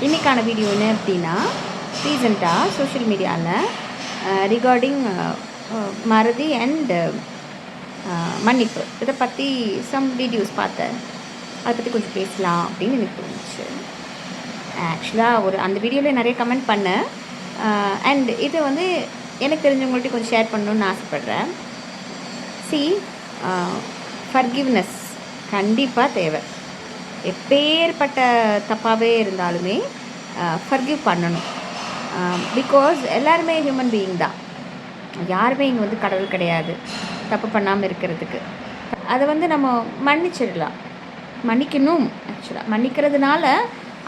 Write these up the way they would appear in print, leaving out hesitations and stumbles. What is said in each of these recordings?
இன்றைக்கான வீடியோ என்ன அப்படின்னா, ரீசெண்டாக சோஷியல் மீடியாவில் ரிகார்டிங் மறதி அண்ட் மன்னிப்பு இதை பற்றி சம் வீடியோஸ் பார்த்தேன். அதை பற்றி கொஞ்சம் பேசலாம் அப்படின்னு எனக்கு தோணுச்சு. ஆக்சுவலாக அந்த வீடியோவில் நிறைய கமெண்ட் பண்ணேன். அண்ட் இதை வந்து எனக்கு தெரிஞ்சவங்கள்ட்ட கொஞ்சம் ஷேர் பண்ணணுன்னு ஆசைப்பட்றேன். ஃபர்கிவ்னஸ் கண்டிப்பாக தேவை. எப்பேற்பட்ட தப்பாகவே இருந்தாலுமே ஃபர்கிவ் பண்ணணும். பிகாஸ் எல்லாருமே ஹியூமன் பீயிங் தான். யாருமே இங்கே வந்து கடவுள் கிடையாது தப்பு பண்ணாமல் இருக்கிறதுக்கு. அதை வந்து நம்ம மன்னிச்சிடலாம், மன்னிக்கணும். ஆக்சுவலாக மன்னிக்கிறதுனால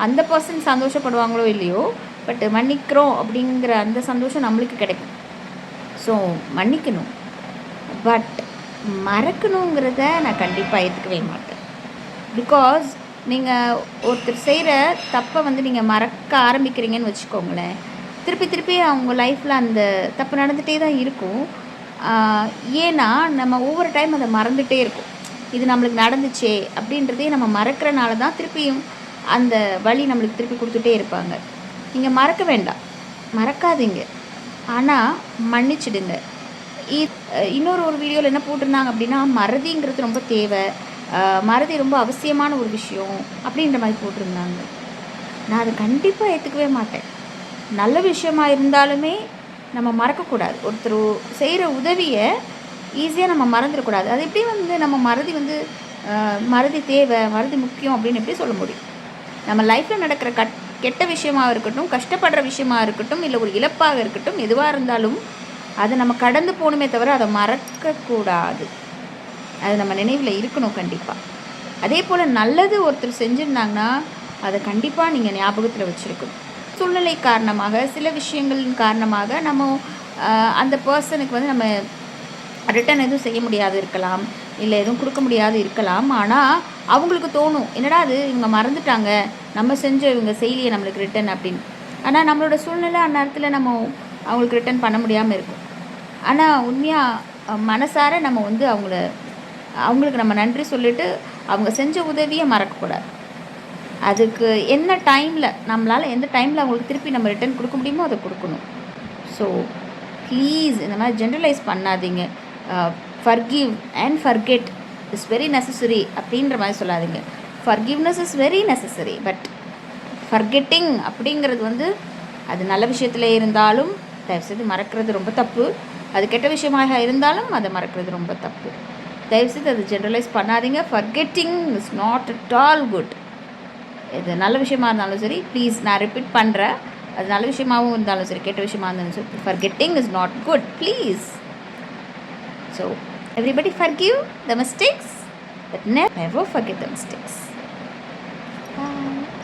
அந்த பர்சன் சந்தோஷப்படுவாங்களோ இல்லையோ, பட் மன்னிக்கிறோம் அப்படிங்கிற அந்த சந்தோஷம் நம்மளுக்கு கிடைக்கும். ஸோ மன்னிக்கணும். பட் மறக்கணுங்கிறத நான் கண்டிப்பாக ஏற்றுக்கவே மாட்டேன். பிகாஸ் நீங்கள் ஒருத்தர் செய்கிற தப்பை வந்து நீங்கள் மறக்க ஆரம்பிக்கிறீங்கன்னு வச்சுக்கோங்களேன், திருப்பி திருப்பி அவங்க லைஃப்பில் அந்த தப்பு நடந்துகிட்டே தான் இருக்கும். ஏன்னா நம்ம ஒவ்வொரு டைம் அதை மறந்துகிட்டே இருக்கும். இது நம்மளுக்கு நடந்துச்சே அப்படின்றதே நம்ம மறக்கிறனால தான் திருப்பியும் அந்த வழி நம்மளுக்கு திருப்பி கொடுத்துட்டே இருப்பாங்க. நீங்கள் மறக்க வேண்டாம், மறக்காதீங்க, ஆனால் மன்னிச்சிடுங்க. இன்னொரு வீடியோவில் என்ன போட்டிருந்தாங்க அப்படின்னா, மறதிங்கிறது ரொம்ப தேவை, மறதி ரொம்ப அவசியமான ஒரு விஷயம் அப்படின்ற மாதிரி போட்டிருந்தாங்க. நான் அதை கண்டிப்பாக ஏற்றுக்கவே மாட்டேன். நல்ல விஷயமா இருந்தாலுமே நம்ம மறக்கக்கூடாது. ஒருத்தர் செய்கிற உதவியை ஈஸியாக நம்ம மறந்துடக்கூடாது. அது எப்படி வந்து நம்ம மறதி தேவை, மறதி முக்கியம் அப்படின்னு எப்படி சொல்ல முடியும்? நம்ம லைஃப்பில் நடக்கிற கெட்ட விஷயமாக இருக்கட்டும், கஷ்டப்படுற விஷயமாக இருக்கட்டும், இல்லை ஒரு இழப்பாக இருக்கட்டும், எதுவாக இருந்தாலும் அதை நம்ம கடந்து போகணுமே தவிர அதை மறக்கக்கூடாது. அது நம்ம நினைவில் இருக்கணும் கண்டிப்பாக. அதே போல் நல்லது ஒருத்தர் செஞ்சுருந்தாங்கன்னா அதை கண்டிப்பாக நீங்கள் ஞாபகத்தில் வச்சுருக்கணும். சூழ்நிலை காரணமாக, சில விஷயங்களின் காரணமாக நம்ம அந்த பர்சனுக்கு வந்து நம்ம ரிட்டன் எதுவும் செய்ய முடியாது இருக்கலாம், இல்லை எதுவும் கொடுக்க முடியாது இருக்கலாம். ஆனால் அவங்களுக்கு தோணும், என்னடா அது இவங்க மறந்துட்டாங்க, நம்ம செஞ்ச இவங்க செய்யலையே நம்மளுக்கு ரிட்டன் அப்படின்னு. ஆனால் நம்மளோட சூழ்நிலை அந்நேரத்தில் நம்ம அவங்களுக்கு ரிட்டன் பண்ண முடியாமல் இருக்கும். ஆனால் உண்மையாக மனசார நம்ம வந்து அவங்களுக்கு நம்ம நன்றி சொல்லிவிட்டு அவங்க செஞ்ச உதவியை மறக்கக்கூடாது. அதுக்கு என்ன டைமில், நம்மளால் எந்த டைமில் அவங்களுக்கு திருப்பி நம்ம ரிட்டன் கொடுக்க முடியுமோ அதை கொடுக்கணும். ஸோ ப்ளீஸ் இந்த மாதிரி ஜென்ரலைஸ் பண்ணாதீங்க. Forgive and forget is very necessary அப்படின்ற மாதிரி சொல்லாதீங்க. Forgiveness is very necessary, but forgetting அப்படிங்கிறது வந்து அது நல்ல விஷயத்தில் இருந்தாலும் தயவுசெய்து மறக்கிறது ரொம்ப தப்பு. அது கெட்ட விஷயமாக இருந்தாலும் அதை மறக்கிறது ரொம்ப தப்பு. தயவுசெய்து அது ஜென்ரலைஸ் பண்ணாதீங்க. Forgetting is not at all good. இது நல்ல விஷயமா இருந்தாலும் சரி, ப்ளீஸ் நான் ரிப்பீட் பண்ணுறேன், அது நல்ல விஷயமாகவும் இருந்தாலும் சரி, கெட்ட விஷயமா இருந்தாலும் சரி, forgetting is not good, please. So everybody forgive the mistakes, but never forget the mistakes. Bye.